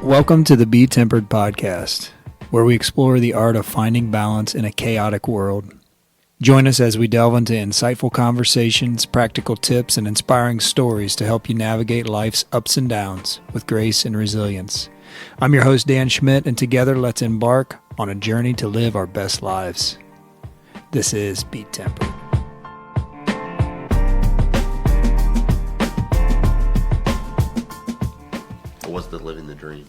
Welcome to the BeTempered podcast, where we explore the art of finding balance in a chaotic world. Join us as we delve into insightful conversations, practical tips, and inspiring stories to help you navigate life's ups and downs with grace and resilience. I'm your host, Dan Schmidt, and together let's embark on a journey to live our best lives. This is BeTempered. What's the living the dream?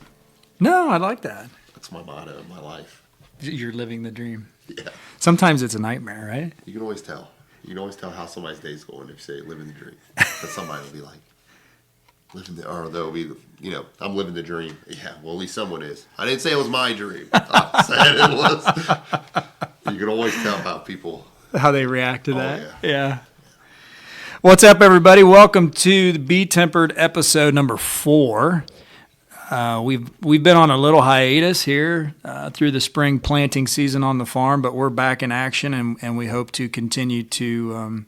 No, I like that. That's my motto in my life. You're living the dream. Yeah. Sometimes it's a nightmare, right? You can always tell. You can always tell how somebody's day's going if you say living the dream. But somebody will be like, or they'll be, I'm living the dream. Yeah, well, at least someone is. I didn't say it was my dream. I said it was. You can always tell how they react to that. Yeah. What's up, everybody? Welcome to the BeTempered episode number 4. We've been on a little hiatus here through the spring planting season on the farm, but we're back in action, and we hope to continue to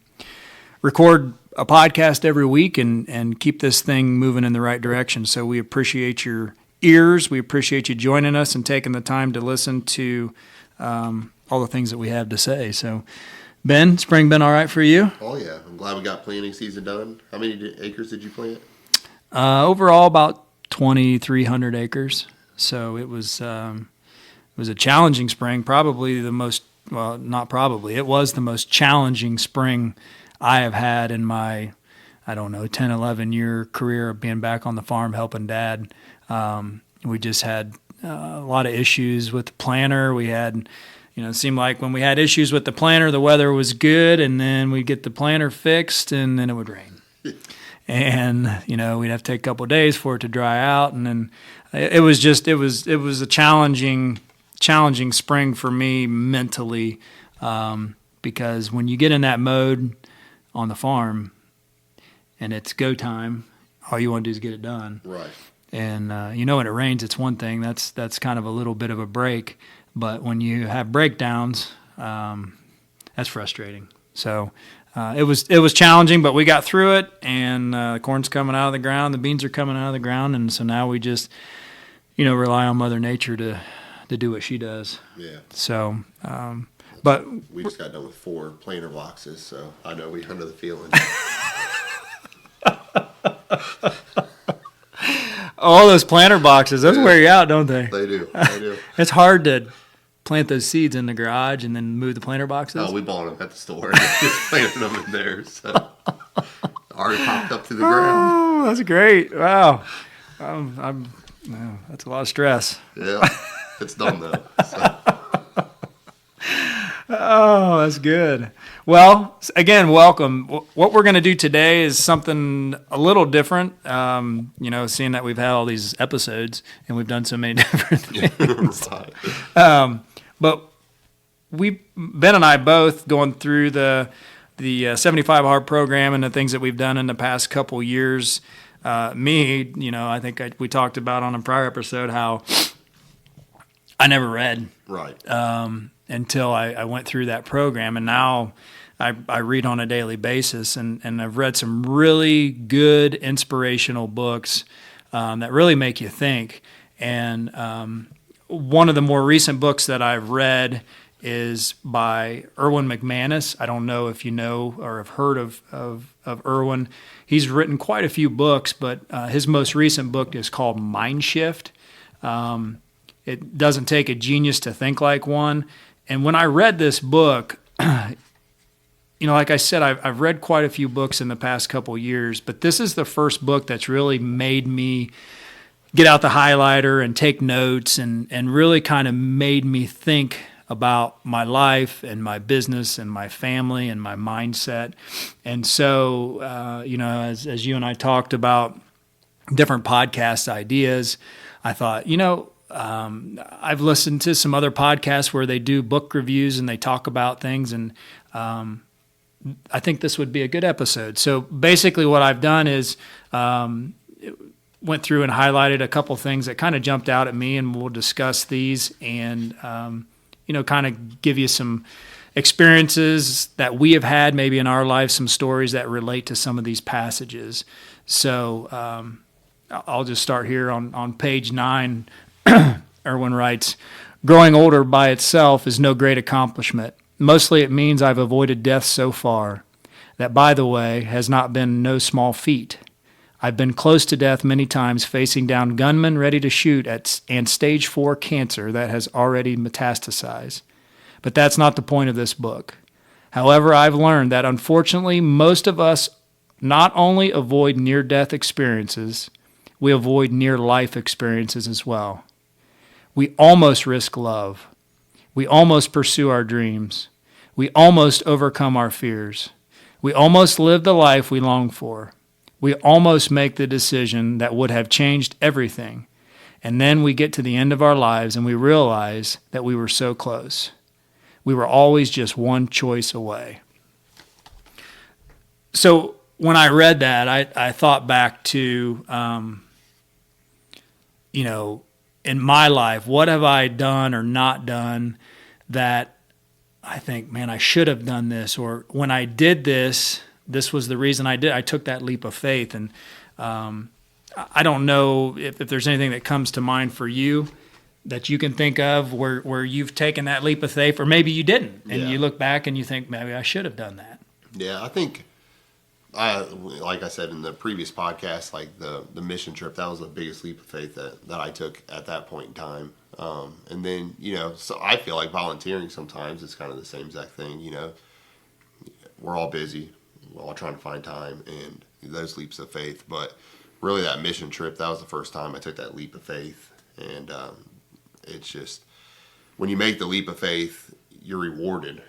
record a podcast every week and keep this thing moving in the right direction. So we appreciate your ears. We appreciate you joining us and taking the time to listen to all the things that we have to say. So, Ben, spring been all right for you? Oh, yeah. I'm glad we got planting season done. How many acres did you plant? Overall, about 2,300 acres. So it was a challenging spring, it was the most challenging spring I have had in my, 10, 11 year career of being back on the farm helping Dad. We just had a lot of issues with the planter. We had, it seemed like when we had issues with the planter, the weather was good, and then we'd get the planter fixed, and then it would rain. And, we'd have to take a couple of days for it to dry out. And then it was a challenging spring for me mentally, because when you get in that mode on the farm and it's go time, all you want to do is get it done. Right. And, when it rains, it's one thing. That's kind of a little bit of a break. But when you have breakdowns, that's frustrating. So, it was challenging, but we got through it, and the corn's coming out of the ground, the beans are coming out of the ground, and so now we just, rely on Mother Nature to do what she does. Yeah. So, but we just got done with 4 planter boxes, so I know we under the feeling. All those planter boxes, those wear you out, don't they? They do. It's hard to plant those seeds in the garage and then move the planter boxes? Oh, we bought them at the store and just planted them in there. So already popped up to the ground. Oh, that's great. Wow. That's a lot of stress. Yeah, it's done though. So. Oh, that's good. Well, again, welcome. What we're going to do today is something a little different, seeing that we've had all these episodes and we've done so many different things. Right. But Ben and I both going through the 75 Hard program and the things that we've done in the past couple years. I think we talked about on a prior episode how I never read. Right. Until I went through that program, and now I read on a daily basis, and I've read some really good inspirational books that really make you think. And one of the more recent books that I've read is by Erwin McManus. I don't know if you know or have heard of Erwin. He's written quite a few books, but his most recent book is called Mindshift. It doesn't take a genius to think like one. And when I read this book, like I said, I've read quite a few books in the past couple years, but this is the first book that's really made me get out the highlighter and take notes and really kind of made me think about my life and my business and my family and my mindset. And so, as you and I talked about different podcast ideas, I thought, I've listened to some other podcasts where they do book reviews and they talk about things, and I think this would be a good episode. So basically what I've done is went through and highlighted a couple things that kind of jumped out at me, and we'll discuss these and, kind of give you some experiences that we have had maybe in our life, some stories that relate to some of these passages. So I'll just start here on page 9. Erwin writes, "Growing older by itself is no great accomplishment. Mostly it means I've avoided death so far. That, by the way, has not been no small feat. I've been close to death many times, facing down gunmen ready to shoot and stage 4 cancer that has already metastasized. But that's not the point of this book. However, I've learned that unfortunately most of us not only avoid near-death experiences, we avoid near-life experiences as well. We almost risk love. We almost pursue our dreams. We almost overcome our fears. We almost live the life we long for. We almost make the decision that would have changed everything. And then we get to the end of our lives and we realize that we were so close. We were always just one choice away." So when I read that, I thought back to, in my life, what have I done or not done that I think, man, I should have done this, or when I did this, this was the reason I did. I took that leap of faith, and I don't know if there's anything that comes to mind for you that you can think of where you've taken that leap of faith, or maybe you didn't, and you look back and you think, maybe I should have done that. Yeah, I think, like I said in the previous podcast, like the mission trip, that was the biggest leap of faith that I took at that point in time. And then, so I feel like volunteering sometimes is kind of the same exact thing. We're all busy, we're all trying to find time, and those leaps of faith. But really, that mission trip, that was the first time I took that leap of faith. And it's just, when you make the leap of faith, you're rewarded,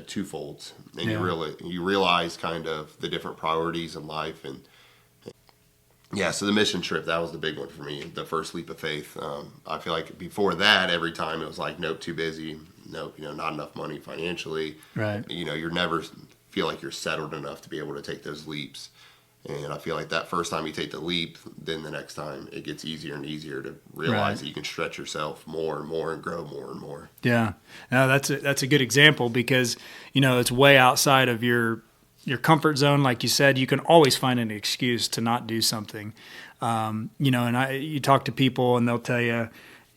twofold. And you realize kind of the different priorities in life. And so the mission trip, that was the big one for me, the first leap of faith. I feel like before that, every time it was like, nope, too busy. Nope, not enough money financially. Right. You're never feel like you're settled enough to be able to take those leaps. And I feel like that first time you take the leap, then the next time it gets easier and easier to realize that you can stretch yourself more and more and grow more and more. Yeah. No, that's a good example because, it's way outside of your comfort zone. Like you said, you can always find an excuse to not do something. And you talk to people and they'll tell you,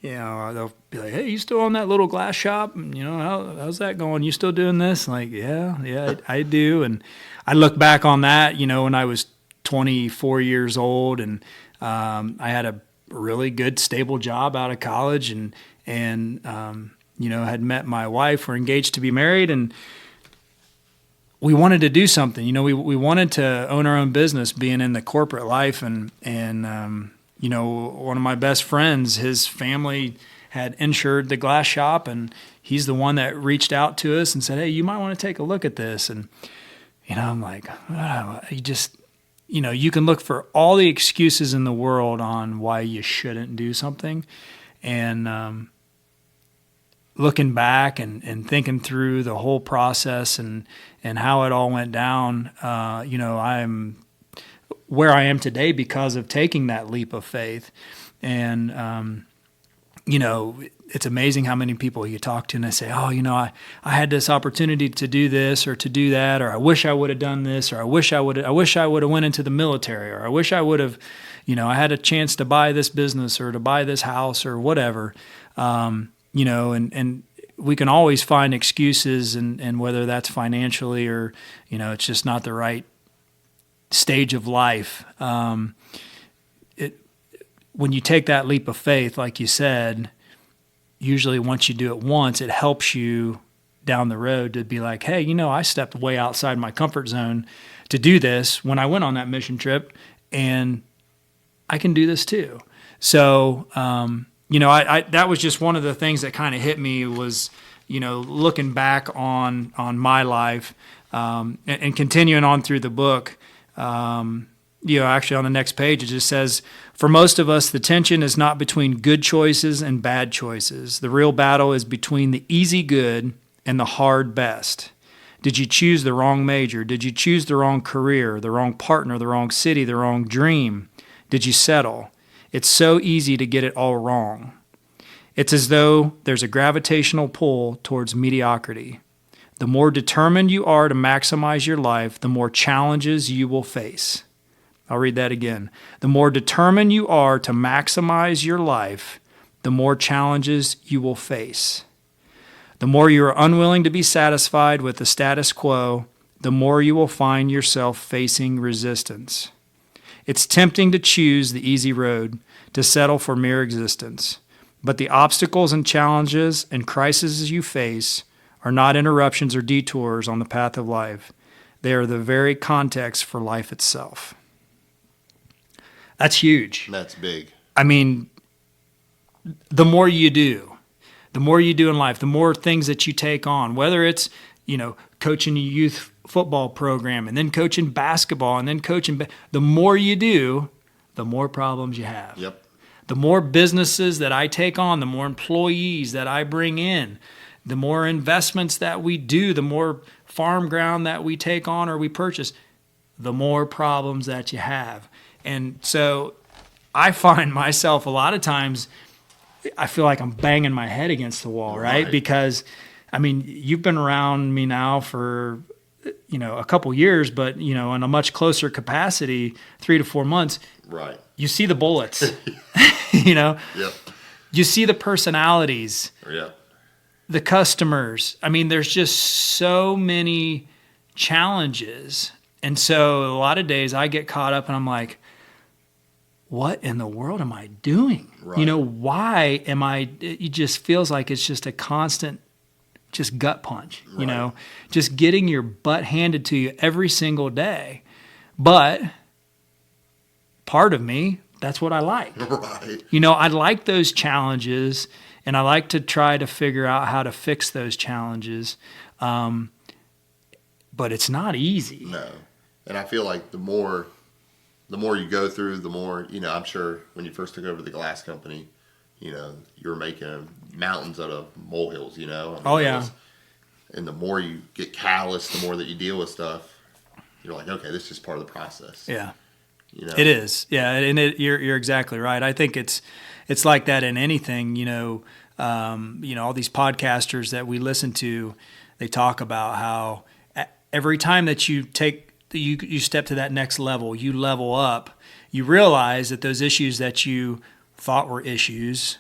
they'll be like, "Hey, you still on that little glass shop? How's that going? You still doing this?" Like, yeah, I do. And I look back on that, when I was 24 years old, and I had a really good, stable job out of college, and had met my wife. We're engaged to be married, and we wanted to do something. We wanted to own our own business, being in the corporate life, and one of my best friends, his family had insured the glass shop, and he's the one that reached out to us and said, "Hey, you might want to take a look at this." And, I'm like, you can look for all the excuses in the world on why you shouldn't do something. And looking back and thinking through the whole process and how it all went down, I'm where I am today because of taking that leap of faith. And, it's amazing how many people you talk to and they say, "Oh, I had this opportunity to do this or to do that, or I wish I would have done this, or I wish I would have went into the military, or I wish I would have, I had a chance to buy this business or to buy this house or whatever." And we can always find excuses, and whether that's financially or, it's just not the right stage of life. When you take that leap of faith, like you said, usually once you do it once, it helps you down the road to be like, "Hey, I stepped way outside my comfort zone to do this when I went on that mission trip, and I can do this too." So, I that was just one of the things that kind of hit me was, looking back on my life, and continuing on through the book. Actually on the next page, it just says, "For most of us, the tension is not between good choices and bad choices. The real battle is between the easy good and the hard best. Did you choose the wrong major? Did you choose the wrong career, the wrong partner, the wrong city, the wrong dream? Did you settle? It's so easy to get it all wrong. It's as though there's a gravitational pull towards mediocrity. The more determined you are to maximize your life, the more challenges you will face. I'll read that again. The more determined you are to maximize your life, the more challenges you will face. The more you are unwilling to be satisfied with the status quo, the more you will find yourself facing resistance. It's tempting to choose the easy road, to settle for mere existence. But the obstacles and challenges and crises you face are not interruptions or detours on the path of life. They are the very context for life itself. That's huge. That's big. I mean, the more you do in life, the more things that you take on, whether it's, coaching a youth football program and then coaching basketball and then the more you do, the more problems you have. Yep. The more businesses that I take on, the more employees that I bring in, the more investments that we do, the more farm ground that we take on or we purchase, the more problems that you have. And so I find myself a lot of times, I feel like I'm banging my head against the wall, right? Because, you've been around me now for, a couple years, but, in a much closer capacity, 3 to 4 months. Right. You see the bullets, Yep. You see the personalities, Yep. the customers. There's just so many challenges. And so a lot of days I get caught up and I'm like, what in the world am I doing? Right. Why am I, it just feels like it's just a constant, just gut punch, Right. Just getting your butt handed to you every single day. But part of me, that's what I like. Right. I like those challenges and I like to try to figure out how to fix those challenges. But it's not easy. No. And I feel like the more you go through, the more, I'm sure when you first took over the glass company, you were making mountains out of molehills, Oh, yeah. And the more you get callous, the more that you deal with stuff, you're like, okay, this is just part of the process. Yeah. It is. Yeah. And you're exactly right. I think it's like that in anything, all these podcasters that we listen to, they talk about how every time that you step to that next level, you level up, you realize that those issues that you thought were issues,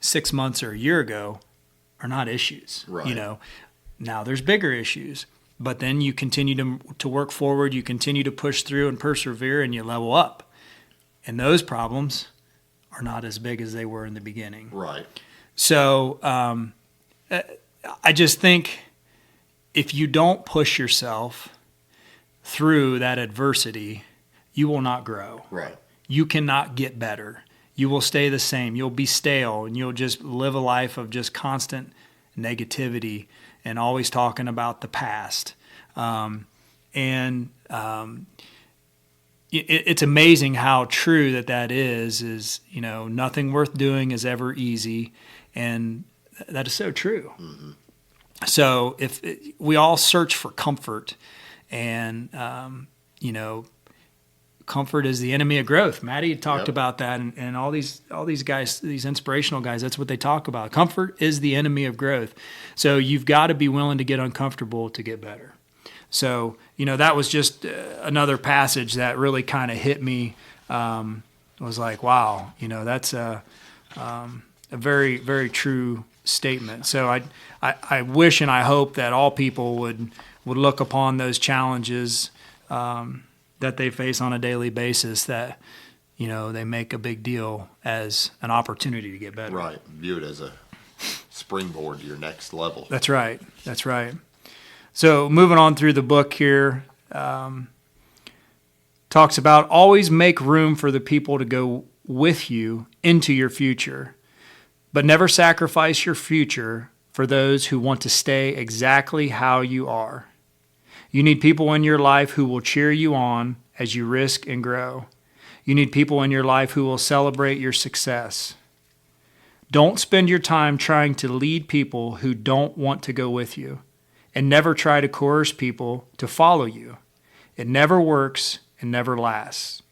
6 months or a year ago are not issues. Right. Now there's bigger issues, but then you continue to work forward, you continue to push through and persevere and you level up. And those problems are not as big as they were in the beginning. Right. So I just think if you don't push yourself through that adversity, you will not grow. Right. You cannot get better. You will stay the same. You'll be stale and you'll just live a life of just constant negativity and always talking about the past. It's amazing how true that is, nothing worth doing is ever easy. And that is so true. Mm-hmm. So we all search for comfort and, comfort is the enemy of growth. Maddie talked about that, and all these guys, these inspirational guys, that's what they talk about. Comfort is the enemy of growth. So you've got to be willing to get uncomfortable to get better. So, that was just another passage that really kind of hit me. Was like, wow, that's a very, very true statement. So I wish and I hope that all people would look upon those challenges that they face on a daily basis, that, they make a big deal as an opportunity to get better. Right. View it as a springboard to your next level. That's right. That's right. So moving on through the book here, talks about always make room for the people to go with you into your future, but never sacrifice your future for those who want to stay exactly how you are. You need people in your life who will cheer you on as you risk and grow. You need people in your life who will celebrate your success. Don't spend your time trying to lead people who don't want to go with you, and never try to coerce people to follow you. It never works and never lasts.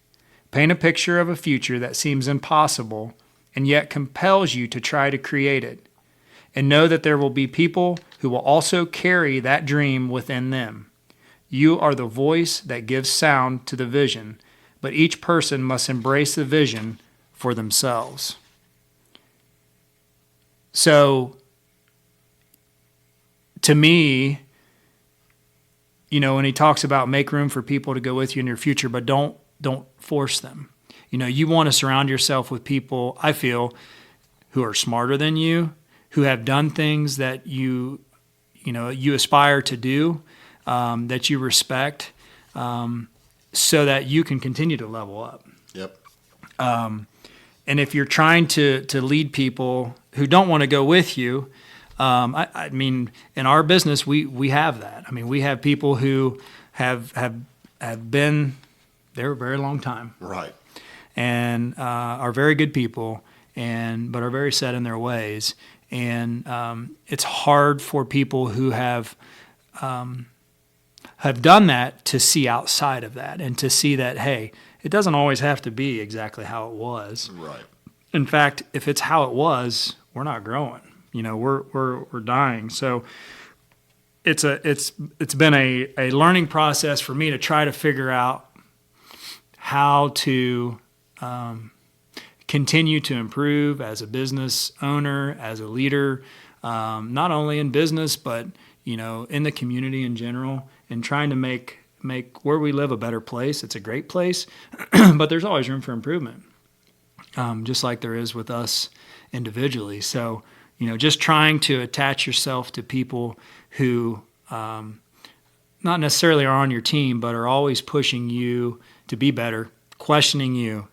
Paint a picture of a future that seems impossible and yet compels you to try to create it. And know that there will be people who will also carry that dream within them. You are the voice that gives sound to the vision, but each person must embrace the vision for themselves. So, to me, when he talks about make room for people to go with you in your future, but don't force them. You want to surround yourself with people, I feel, who are smarter than you, who have done things that you aspire to do, that you respect, so that you can continue to level up. Yep. And if you're trying to lead people who don't want to go with you, I mean, in our business, we have that. I mean, we have people who have been there a very long time, Right, and are very good people, but are very set in their ways. And it's hard for people who have done that to see outside of that and to see that, hey, it doesn't always have to be exactly how it was. right. In fact, if it's how it was, we're not growing. We're dying. So it's been a learning process for me to try to figure out how to continue to improve as a business owner, as a leader, not only in business, but in the community in general, and trying to make where we live a better place. It's a great place, but there's always room for improvement, just like there is with us individually. So, just trying to attach yourself to people who not necessarily are on your team, but are always pushing you to be better, questioning you,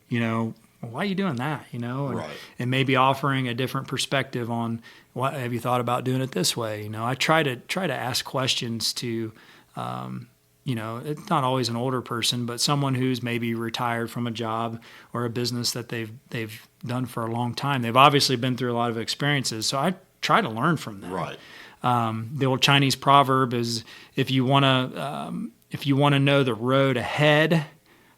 why are you doing that? Right. And maybe offering a different perspective on what have you thought about doing it this way? I try to ask questions to, it's not always an older person, but someone who's maybe retired from a job or a business that they've done for a long time. They've obviously been through a lot of experiences, so I try to learn from them. Right. The old Chinese proverb is, if you want to know the road ahead,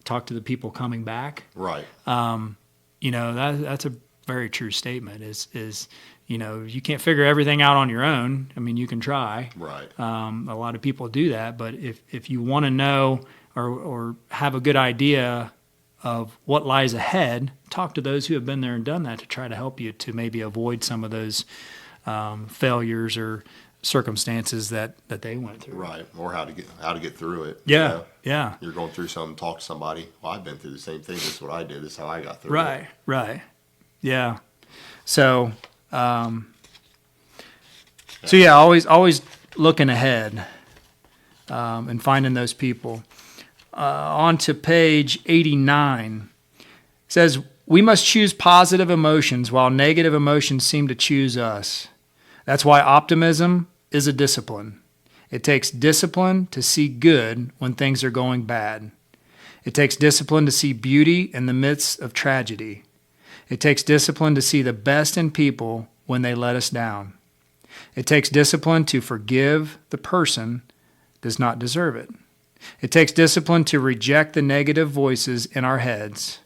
talk to the people coming back. Right. That's a very true statement. Is you can't figure everything out on your own. I mean, you can try. Right. A lot of people do that, but if you want to know or have a good idea of what lies ahead, talk to those who have been there and done that to try to help you to maybe avoid some of those failures or circumstances that they went through. Right. Or how to get through it. Yeah. Yeah. You're going through something, talk to somebody. Well, I've been through the same thing. This is what I did. This is how I got through it. Right. Right. Yeah. So, always looking ahead, and finding those people. On to page 89. It says, we must choose positive emotions while negative emotions seem to choose us. That's why optimism is a discipline. It takes discipline to see good when things are going bad. It takes discipline to see beauty in the midst of tragedy. It takes discipline to see the best in people when they let us down. It takes discipline to forgive the person that does not deserve it. It takes discipline to reject the negative voices in our heads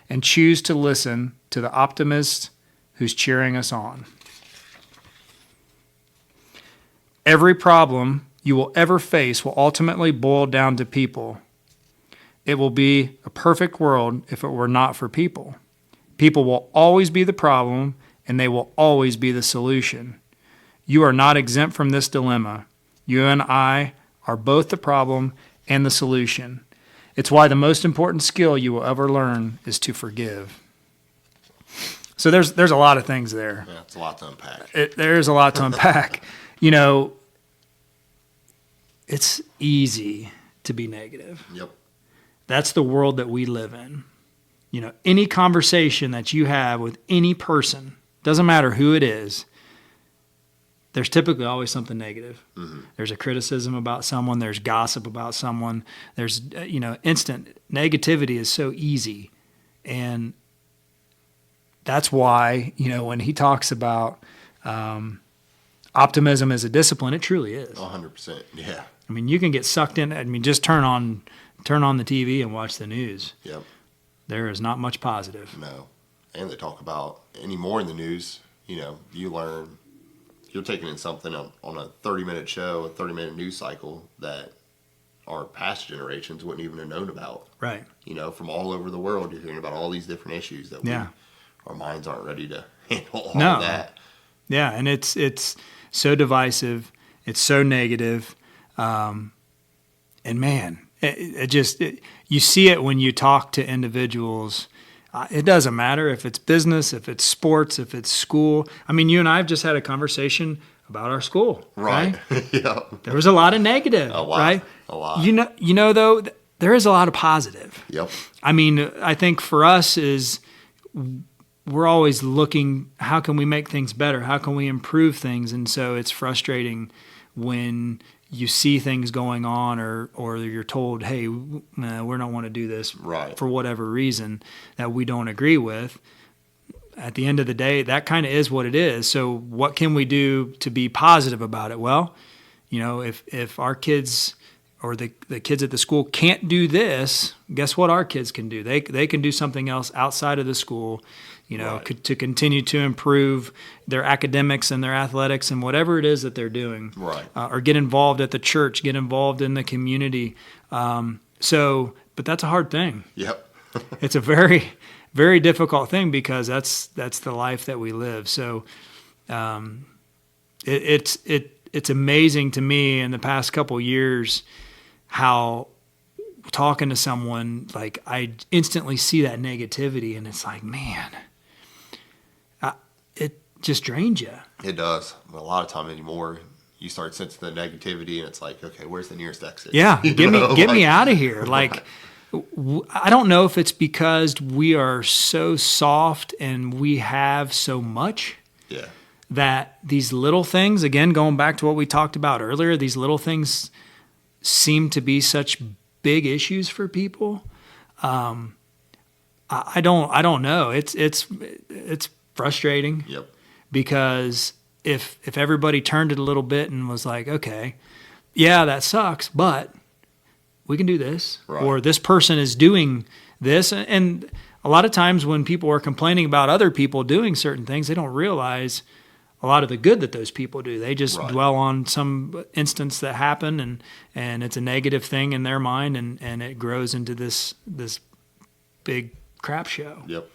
and choose to listen to the optimist who's cheering us on. Every problem you will ever face will ultimately boil down to people. It will be a perfect world if it were not for people. People will always be the problem, and they will always be the solution. You are not exempt from this dilemma. You and I are both the problem and the solution. It's why the most important skill you will ever learn is to forgive. So there's a lot of things there. Yeah, it's a lot to unpack. There's a lot to unpack. It's easy to be negative. Yep. That's the world that we live in. Any conversation that you have with any person, doesn't matter who it is, there's typically always something negative. Mm-hmm. There's a criticism about someone. There's gossip about someone. There's, instant negativity is so easy. And that's why, when he talks about optimism as a discipline, it truly is. 100%. Yeah. I mean, you can get sucked in. I mean, just turn on the TV and watch the news. Yep. There is not much positive. No. And they talk about anymore in the news, you learn, you're taking in something on a 30-minute show, a 30-minute news cycle that our past generations wouldn't even have known about. Right. From all over the world, you're hearing about all these different issues that our minds aren't ready to handle all of that. Yeah, and it's so divisive. It's so negative. And man, you see it when you talk to individuals. It doesn't matter if it's business, if it's sports, if it's school. I mean, you and I have just had a conversation about our school, right? Yeah. There was a lot of negative, right? A lot. You know, though, there is a lot of positive. Yep. I mean, I think for us is we're always looking, how can we make things better? How can we improve things? And so it's frustrating when you see things going on or you're told, hey, we don't want to do this for whatever reason that we don't agree with. At the end of the day, that kind of is what it is. So what can we do to be positive about it? Well, if our kids or the kids at the school can't do this, guess what our kids can do? They can do something else outside of the school, to continue to improve their academics and their athletics and whatever it is that they're doing. Right. Or get involved at the church, get involved in the community. But that's a hard thing. Yep. It's a very, very difficult thing because that's the life that we live. So it's amazing to me in the past couple years how talking to someone, like I instantly see that negativity and it's like, man, it just drains you. It does. A lot of time anymore, you start sensing the negativity and it's like, okay, where's the nearest exit? Yeah, get me out of here. Like, I don't know if it's because we are so soft and we have so much that these little things, again, going back to what we talked about earlier, these little things seem to be such big issues for people. I don't know. It's frustrating. Yep. Because if everybody turned it a little bit and was like, okay, yeah, that sucks, but we can do this, or this person is doing this. And a lot of times when people are complaining about other people doing certain things, they don't realize a lot of the good that those people do. They just dwell on some instance that happened and it's a negative thing in their mind and it grows into this big crap show. Yep.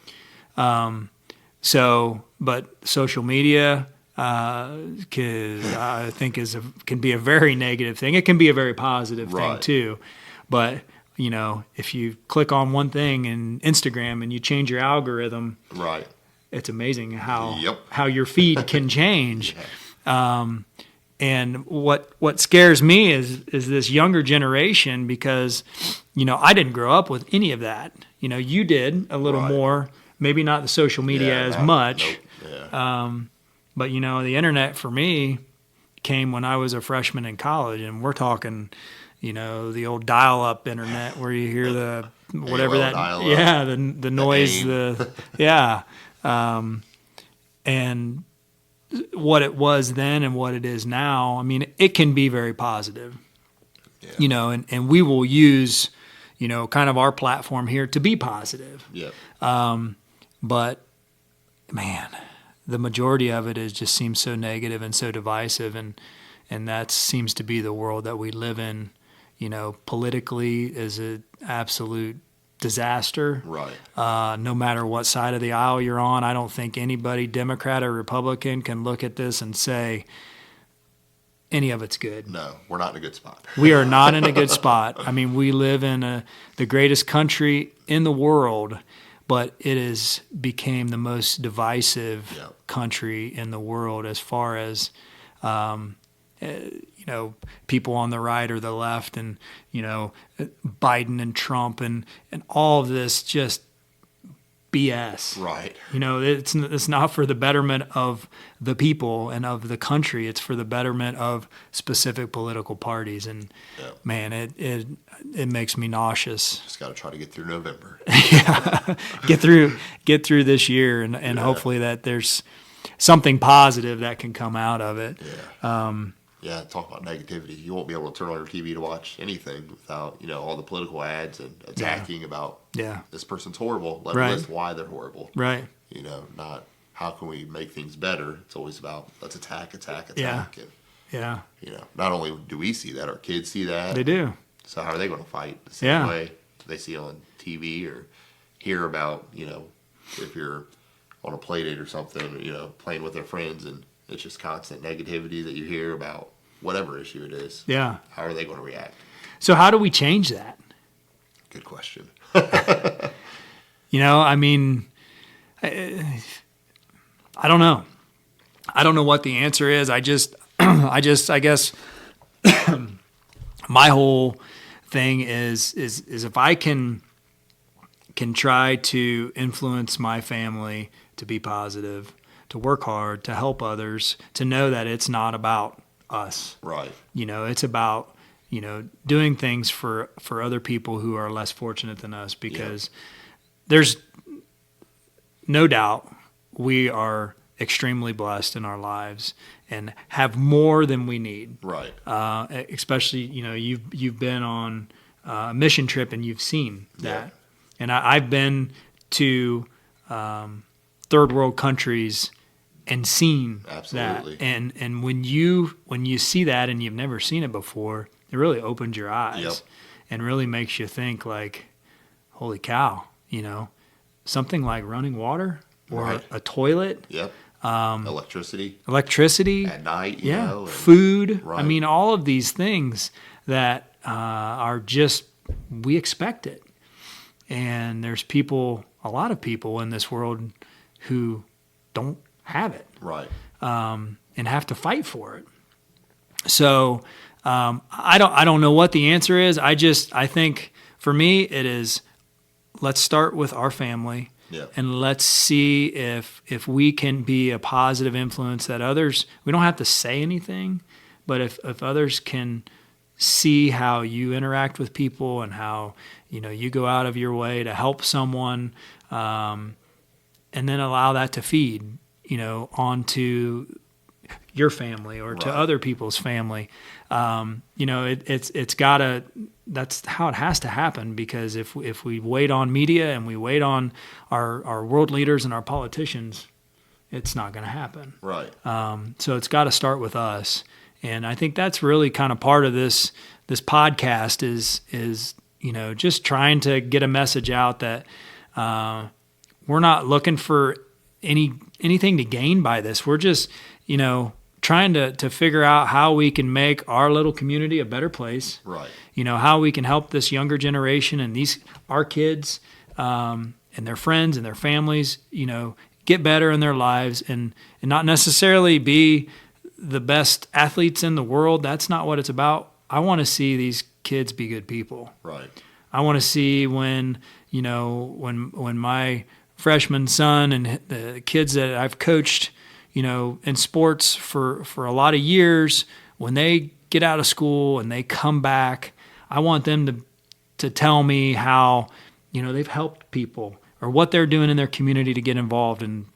But social media, I think can be a very negative thing. It can be a very positive thing too. But if you click on one thing in Instagram and you change your algorithm, it's amazing how your feed can change. And what scares me is this younger generation because I didn't grow up with any of that. You did a little more, maybe not the social media as much. Nope. Yeah. But the internet for me came when I was a freshman in college, and we're talking, the old dial-up internet where you hear the whatever that, the noise, and what it was then and what it is now. I mean, it can be very positive, and we will use, kind of our platform here to be positive. Yep. But man, the majority of it just seems so negative and so divisive, and that seems to be the world that we live in. Politically is an absolute disaster. Right. No matter what side of the aisle you're on, I don't think anybody, Democrat or Republican, can look at this and say any of it's good. No, we're not in a good spot. We are not in a good spot. I mean, we live in the greatest country in the world, but it has became the most divisive country in the world as far as, people on the right or the left and, Biden and Trump and all of this just BS. Right. It's not for the betterment of the people and of the country. It's for the betterment of specific political parties. And man, it makes me nauseous. Just got to try to get through November. Get through this year and hopefully that there's something positive that can come out of it. Talk about negativity. You won't be able to turn on your TV to watch anything without, all the political ads and attacking about this person's horrible. Let me list why they're horrible. Right. Not how can we make things better. It's always about let's attack. Yeah. And, not only do we see that, our kids see that. They do. So how are they going to fight the same way they see on TV or hear about, if you're on a play date or something, playing with their friends, and it's just constant negativity that you hear about whatever issue it is. Yeah. How are they going to react? So how do we change that? Good question. I mean, I don't know. I don't know what the answer is. I guess my whole thing is if I can try to influence my family to be positive, to work hard, to help others, to know that it's not about us. Right. It's about, doing things for other people who are less fortunate than us, because there's no doubt we are extremely blessed in our lives and have more than we need. Right. Especially, you've been on a mission trip and you've seen that. Yeah. And I've been to third world countries and seen Absolutely. that. And when you see that and you've never seen it before, it really opens your eyes and really makes you think like, holy cow, something like running water or a toilet. Yep. Electricity at night. Food. Right. I mean, all of these things that are just, we expect it. And there's a lot of people in this world who don't have it. Right. And have to fight for it. So I don't know what the answer is. I think for me it is, let's start with our family. Yeah. And let's see if we can be a positive influence that others, we don't have to say anything, but if others can see how you interact with people and how, you go out of your way to help someone, and then allow that to feed, onto your family or to other people's family. It's gotta, that's how it has to happen, because if we wait on media and we wait on our world leaders and our politicians, it's not going to happen. Right. So it's got to start with us. And I think that's really kind of part of this podcast is just trying to get a message out that we're not looking for anything to gain by this. We're just, trying to figure out how we can make our little community a better place. Right. How we can help this younger generation and our kids and their friends and their families, get better in their lives and not necessarily be the best athletes in the world. That's not what it's about. I want to see these kids be good people. Right. I want to see when my freshman son and the kids that I've coached, in sports for a lot of years, when they get out of school and they come back, I want them to tell me how, they've helped people or what they're doing in their community to get involved in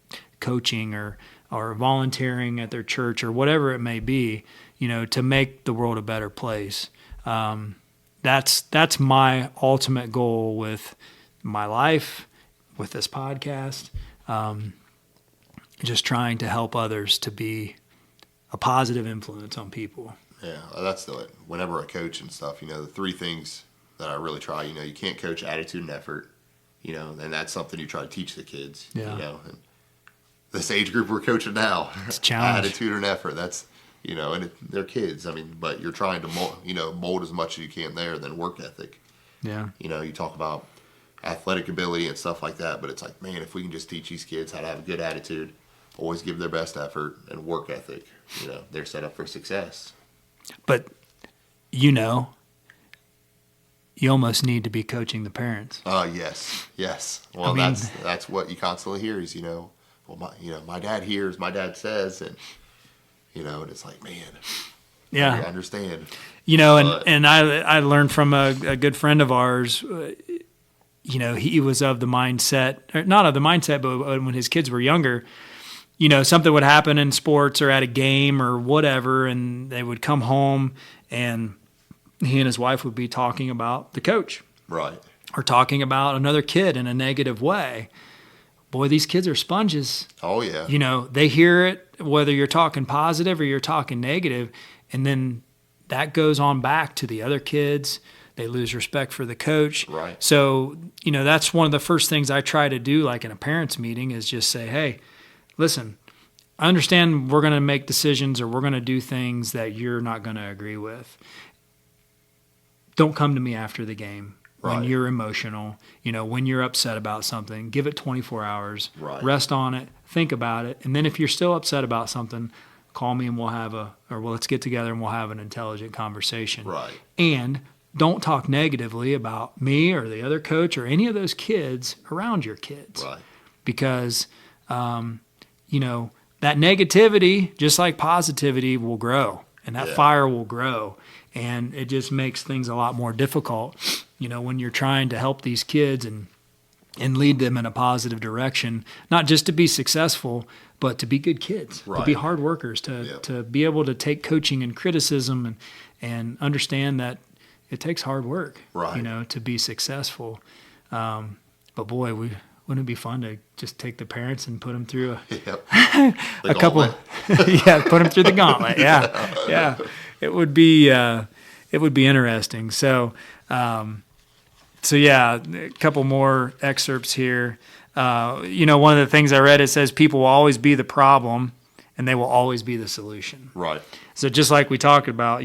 coaching or volunteering at their church or whatever it may be, to make the world a better place. That's my ultimate goal with my life, with this podcast. Just trying to help others to be a positive influence on people. Yeah, that's whenever I coach and stuff, the three things that I really try, you can't coach attitude and effort, and that's something you try to teach the kids, and this age group we're coaching now, it's a challenge. Attitude and effort, that's, and they're kids, but you're trying to mold as much as you can there, then work ethic. Yeah. You talk about athletic ability and stuff like that, but it's like, man, if we can just teach these kids how to have a good attitude, always give their best effort and work ethic, they're set up for success. But, you almost need to be coaching the parents. Yes. Well, that's what you constantly hear is, my dad hears, my dad says, and, and it's like, man, yeah, I understand. And I learned from a good friend of ours, he was of the mindset, or not of the mindset, but when his kids were younger, something would happen in sports or at a game or whatever, and they would come home and he and his wife would be talking about the coach. Right. Or talking about another kid in a negative way. Boy, these kids are sponges. Oh, yeah. They hear it, whether you're talking positive or you're talking negative, and then that goes on back to the other kids, They lose respect for the coach. Right. So, that's one of the first things I try to do, like in a parents' meeting, is just say, hey, listen, I understand we're going to make decisions or we're going to do things that you're not going to agree with. Don't come to me after the game when Right. you're emotional, when you're upset about something. Give it 24 hours. Right. Rest on it. Think about it. And then if you're still upset about something, call me and let's get together and we'll have an intelligent conversation. Right. And don't talk negatively about me or the other coach or any of those kids around your kids. Right. Because, that negativity, just like positivity, will grow and that fire will grow. And it just makes things a lot more difficult, when you're trying to help these kids and lead them in a positive direction, not just to be successful, but to be good kids, to be hard workers, to be able to take coaching and criticism and understand that it takes hard work, to be successful. But boy, wouldn't it be fun to just take the parents and put them through a couple, put them through the gauntlet. Yeah. It would be interesting. So, a couple more excerpts here. One of the things I read, it says people will always be the problem and they will always be the solution. Right. So just like we talked about,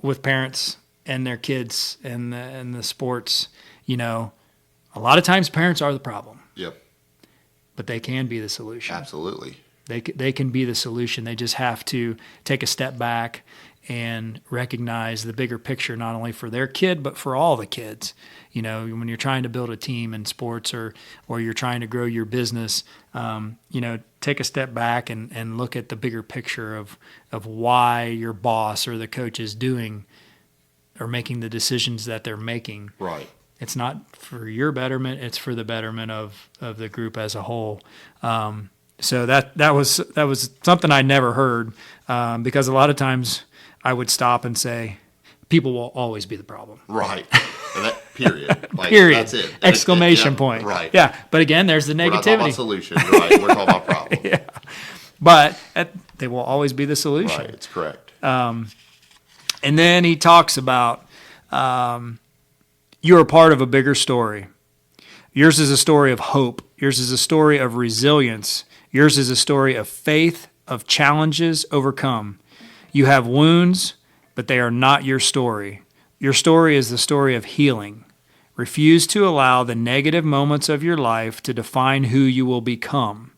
with parents and their kids and the sports, a lot of times parents are the problem. Yep. But they can be the solution. Absolutely. They can be the solution. They just have to take a step back and recognize the bigger picture, not only for their kid, but for all the kids. When you're trying to build a team in sports or you're trying to grow your business, take a step back and look at the bigger picture of why your boss or the coach is doing or making the decisions that they're making. Right. It's not for your betterment, it's for the betterment of the group as a whole. So that was something I never heard, because a lot of times I would stop and say, people will always be the problem. Right. And that, period. Like, period. That's it. Exclamation point. Right. Yeah. But again, there's the negativity. We're not talking about solution. Right. We're talking about problem. Yeah. But they will always be the solution. Right. It's correct. And then he talks about you are part of a bigger story. Yours is a story of hope. Yours is a story of resilience. Yours is a story of faith, of challenges overcome. You have wounds, but they are not your story. Your story is the story of healing. Refuse to allow the negative moments of your life to define who you will become.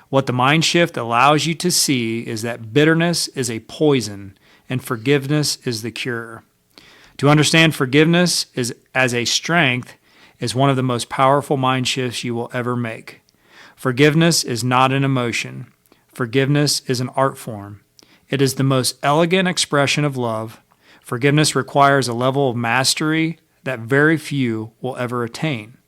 What the Mindshift allows you to see is that bitterness is a poison and forgiveness is the cure. To understand forgiveness as a strength is one of the most powerful mind shifts you will ever make. Forgiveness is not an emotion. Forgiveness is an art form. It is the most elegant expression of love. Forgiveness requires a level of mastery that very few will ever attain.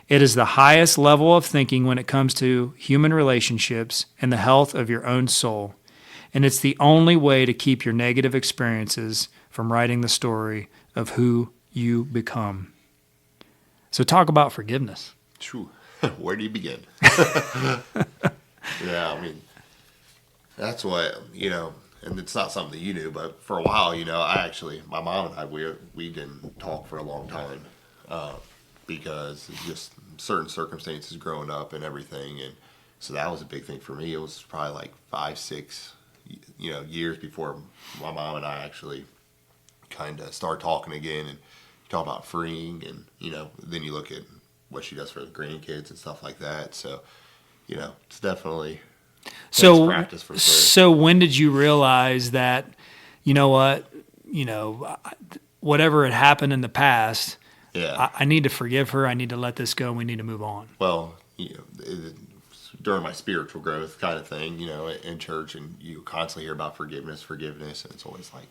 It is the highest level of thinking when it comes to human relationships and the health of your own soul. And it's the only way to keep your negative experiences from writing the story of who you become. So talk about forgiveness. True. Where do you begin? Yeah, I mean, that's what, and it's not something that you knew, but for a while, my mom and I, we didn't talk for a long time because just certain circumstances growing up and everything. And so that was a big thing for me. It was probably like 5, 6, years before my mom and I actually kind of started talking again and talk about freeing. And, then you look at what she does for the grandkids and stuff like that. So, it's definitely practice for sure. So when did you realize that, whatever had happened in the past, I need to forgive her. I need to let this go. We need to move on. Well, during my spiritual growth kind of thing, in church, and you constantly hear about forgiveness, and it's always like,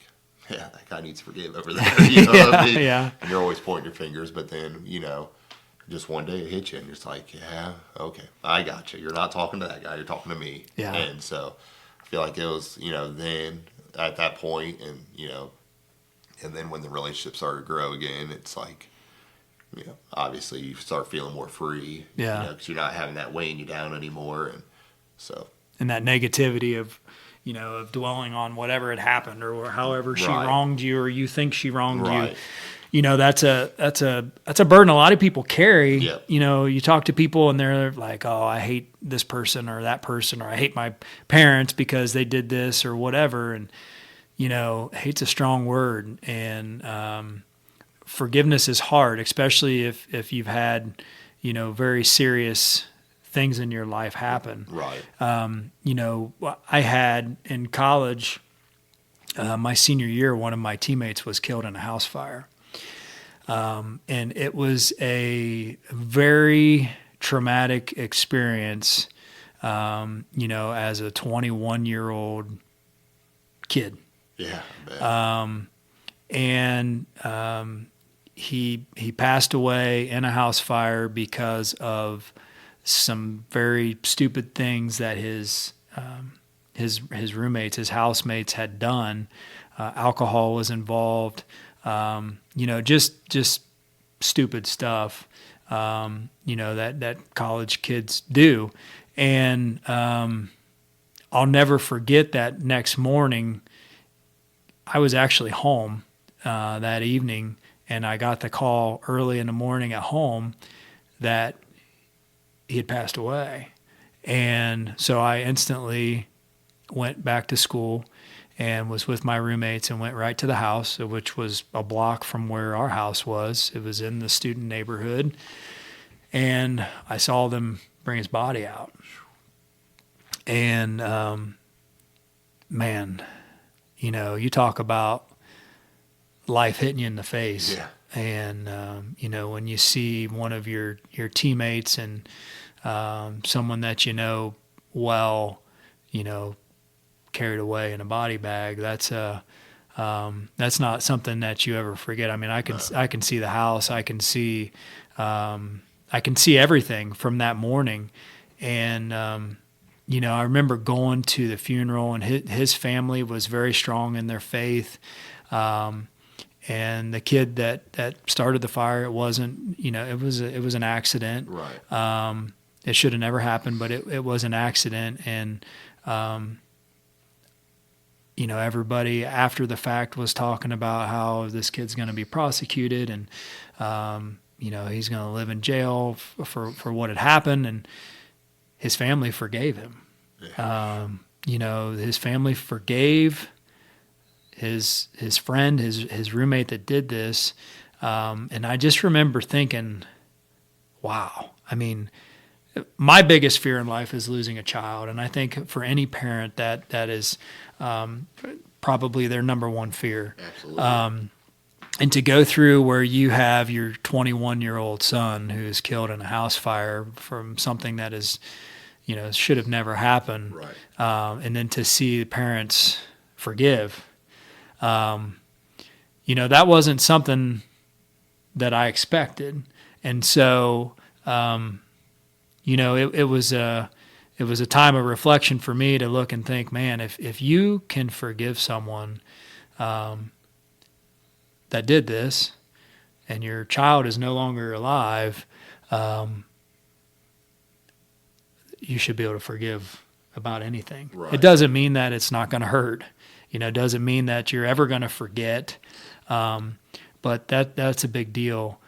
yeah, that guy needs to forgive over there. What I mean? Yeah. And you're always pointing your fingers, but then, just one day it hits you and you're just like, yeah, okay, I got you. You're not talking to that guy, you're talking to me. Yeah. And so I feel like it was, then at that point and, and then when the relationship started to grow again, it's like, obviously you start feeling more free. Yeah. Because you're not having that weighing you down anymore. And so. And that negativity of dwelling on whatever had happened or however she wronged you or you think she wronged you. that's a burden a lot of people carry. Yep. You talk to people and they're like, oh, I hate this person or that person, or I hate my parents because they did this or whatever. And, hate's a strong word. And forgiveness is hard, especially if you've had, very serious things in your life happen. Right. I had in college, my senior year, one of my teammates was killed in a house fire. And it was a very traumatic experience, as a 21-year-old kid. Yeah. Man. He passed away in a house fire because of some very stupid things that his roommates, his housemates had done. Alcohol was involved. Just stupid stuff, that college kids do. And I'll never forget that next morning, I was actually home that evening, and I got the call early in the morning at home that he had passed away. And so I instantly went back to school and was with my roommates and went right to the house, which was a block from where our house was. It was in the student neighborhood. And I saw them bring his body out. And, man, you talk about life hitting you in the face. Yeah. And, when you see one of your teammates and someone that well, carried away in a body bag, that's not something that you ever forget. I mean, I can see the house, I can see everything from that morning. And, I remember going to the funeral, and his family was very strong in their faith. And the kid that started the fire, it wasn't, it was an accident. Right. It should have never happened, but it was an accident. And, everybody after the fact was talking about how this kid's going to be prosecuted, and, he's going to live in jail for what had happened. And his family forgave him. Yeah. His family forgave his friend, his roommate that did this. And I just remember thinking, wow. I mean, my biggest fear in life is losing a child. And I think for any parent that is probably their number one fear. Absolutely. And to go through where you have your 21-year-old son who's killed in a house fire from something that is, should have never happened. Right. And then to see the parents forgive. That wasn't something that I expected. And so, it was a time of reflection for me to look and think, man, if you can forgive someone, that did this, and your child is no longer alive, you should be able to forgive about anything. Right. It doesn't mean that it's not going to hurt. It doesn't mean that you're ever going to forget. But that's a big deal.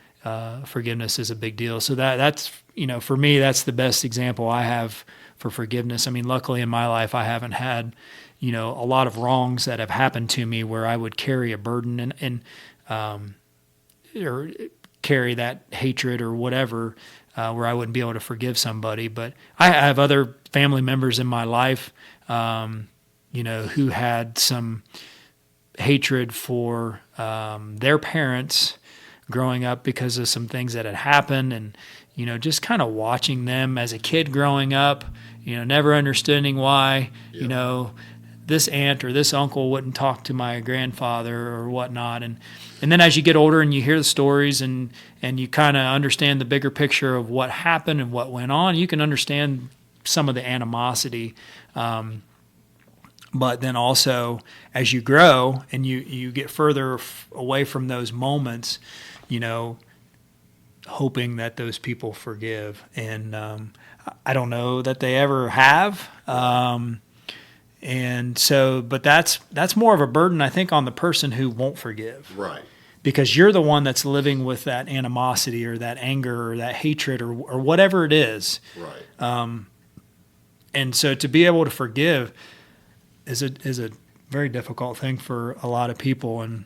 Forgiveness is a big deal. So that's for me, that's the best example I have for forgiveness. I mean, luckily in my life, I haven't had, a lot of wrongs that have happened to me where I would carry a burden and or carry that hatred or whatever, where I wouldn't be able to forgive somebody. But I have other family members in my life, who had some hatred for their parents growing up because of some things that had happened, and just kind of watching them as a kid growing up, never understanding why, Yep. This aunt or this uncle wouldn't talk to my grandfather or whatnot. And then as you get older and you hear the stories and you kind of understand the bigger picture of what happened and what went on, you can understand some of the animosity. But then also as you grow and you get further away from those moments, hoping that those people forgive. And I don't know that they ever have. And so, but that's more of a burden, I think, on the person who won't forgive. Right. because you're the one that's living with that animosity or that anger or that hatred or whatever it is. Right. And so to be able to forgive is a very difficult thing for a lot of people. And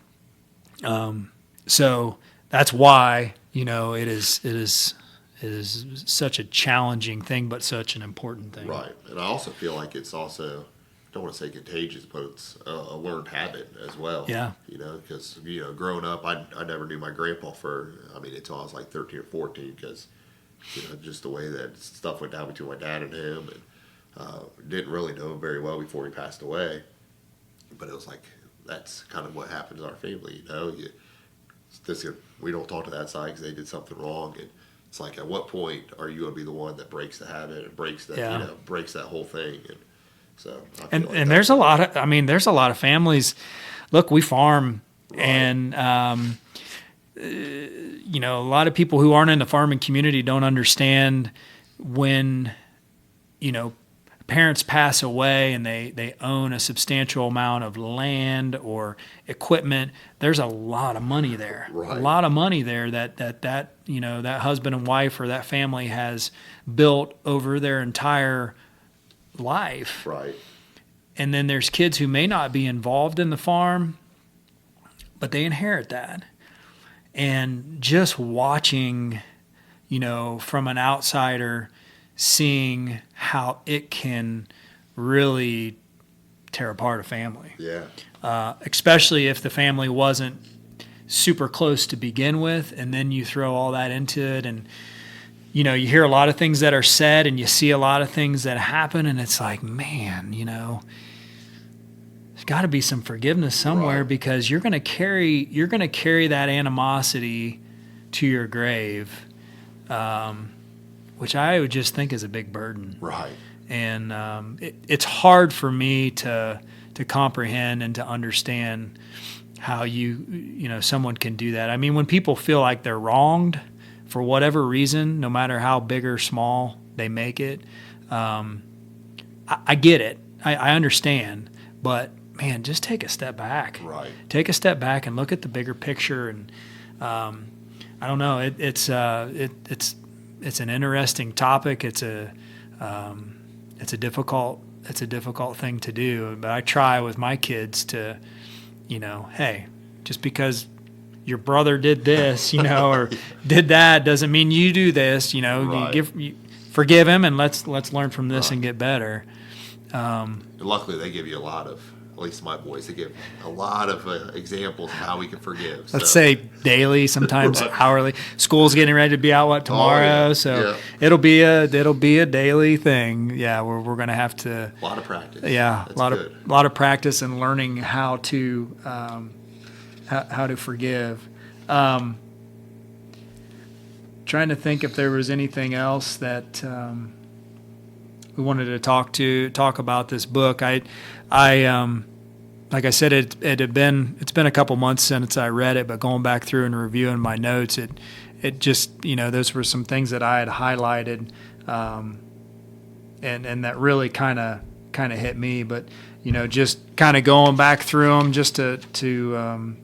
so that's why, it is such a challenging thing, but such an important thing. Right. And I also feel like it's also, I don't want to say contagious, but it's a learned habit as well. Yeah. Because, growing up, I never knew my grandpa until I was like 13 or 14, because, just the way that stuff went down between my dad and him, and didn't really know him very well before he passed away. But it was like, that's kind of what happens in our family, we don't talk to that side because they did something wrong. And it's like, at what point are you going to be the one that breaks the habit and breaks that, breaks that whole thing? And so, and there's a lot of families. Look, we farm, right. and a lot of people who aren't in the farming community don't understand when, parents pass away and they own a substantial amount of land or equipment. There's a lot of money there. Right. A lot of money there that husband and wife or that family has built over their entire life. Right. And then there's kids who may not be involved in the farm, but they inherit that. And just watching, from an outsider, seeing how it can really tear apart a family. Yeah. Especially if the family wasn't super close to begin with, and then you throw all that into it, and you hear a lot of things that are said, and you see a lot of things that happen, and it's like, man, there's got to be some forgiveness somewhere, right. because you're going to carry that animosity to your grave. Which I would just think is a big burden. Right. And it's hard for me to comprehend and to understand how someone can do that. I mean, when people feel like they're wronged for whatever reason, no matter how big or small they make it, I get it. I understand. But, man, just take a step back. Right. Take a step back and look at the bigger picture. And I don't know. It's an interesting topic. It's a difficult thing to do. But I try with my kids to, hey, just because your brother did this, or did that, doesn't mean you do this. Right. You forgive him, and let's learn from this right. and get better. And luckily, they give you a lot of. At least my boys, they give a lot of examples of how we can forgive. Let's say daily, sometimes right. hourly. School's getting ready to be out tomorrow, so it'll be a daily thing. Yeah, we're going to have to a lot of practice. Yeah, that's a lot of practice and learning how to forgive. Trying to think if there was anything else that we wanted to talk about this book. I like I said, it's been a couple months since I read it, but going back through and reviewing my notes, it just, those were some things that I had highlighted, and that really kind of hit me. But just kind of going back through them just to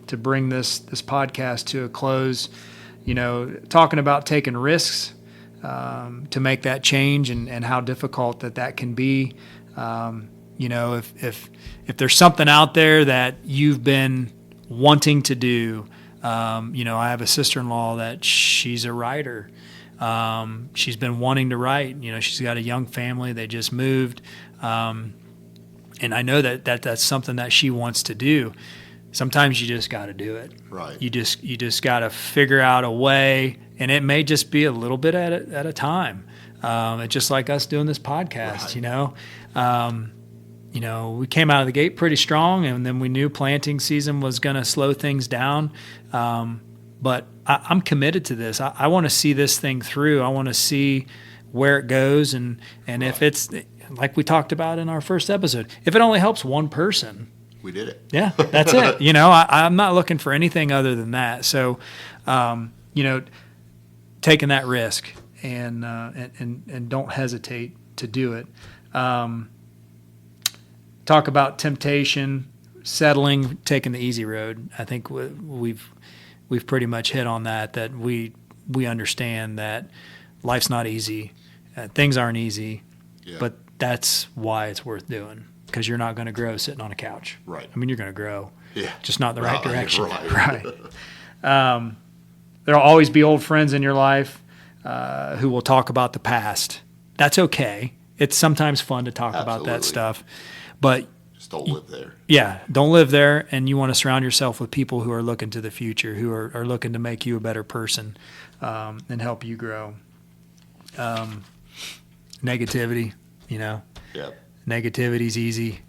bring this podcast to a close. Talking about taking risks to make that change, and how difficult that can be. If there's something out there that you've been wanting to do, I have a sister-in-law that she's a writer. She's been wanting to write. She's got a young family. They just moved. And I know that's something that she wants to do. Sometimes you just got to do it. Right. You just got to figure out a way, and it may just be a little bit at a time. It's just like us doing this podcast, right. We came out of the gate pretty strong, and then we knew planting season was going to slow things down. But I'm committed to this. I want to see this thing through. I want to see where it goes, and right. If it's like we talked about in our first episode, if it only helps one person, we did it. Yeah, that's it. I'm not looking for anything other than that. So, taking that risk and don't hesitate to do it. Talk about temptation, settling, taking the easy road. I think we've we've pretty much hit on that we understand that life's not easy, things aren't easy, but that's why it's worth doing, because you're not going to grow sitting on a couch. Right. I mean, you're going to grow, just not in the right direction. Right. There'll always be old friends in your life who will talk about the past. That's okay. It's sometimes fun to talk about that stuff, but just don't live there. Yeah, don't live there, and you want to surround yourself with people who are looking to the future, who are looking to make you a better person and help you grow. Negativity, negativity's easy.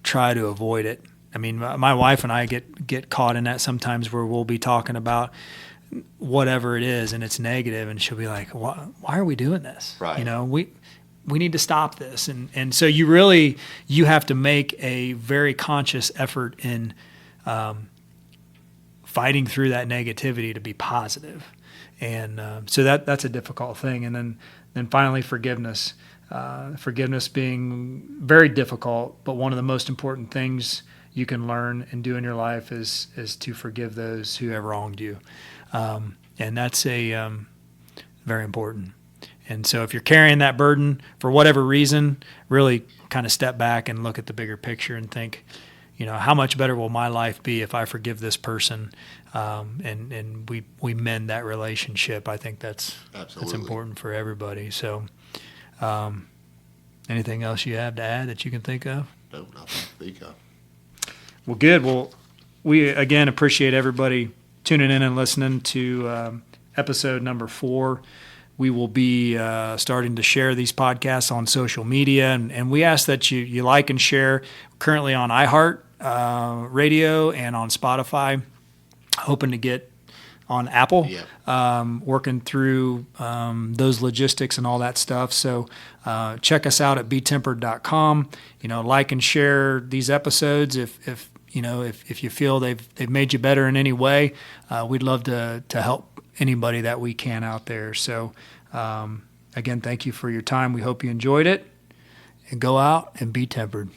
Try to avoid it. I mean, my wife and I get caught in that sometimes, where we'll be talking about whatever it is and it's negative, and she'll be like, why are we doing this? Right. We need to stop this. And so you have to make a very conscious effort in fighting through that negativity to be positive. And so that's a difficult thing. And then finally, forgiveness. Forgiveness being very difficult, but one of the most important things you can learn and do in your life is to forgive those who have wronged you. And that's very important. And so if you're carrying that burden for whatever reason, really kind of step back and look at the bigger picture and think, how much better will my life be if I forgive this person and we mend that relationship. I think that's important for everybody. So anything else you have to add that you can think of? No, nothing to think of. Well, good. Well, we, again, appreciate everybody tuning in and listening to episode number 4. We will be starting to share these podcasts on social media, and we ask that you like and share. Currently on iHeart Radio and on Spotify, hoping to get on Apple, working through those logistics and all that stuff. So check us out at BeTempered.com. Like and share these episodes if you feel they've made you better in any way. We'd love to help anybody that we can out there. So again, thank you for your time. We hope you enjoyed it, and go out and be tempered.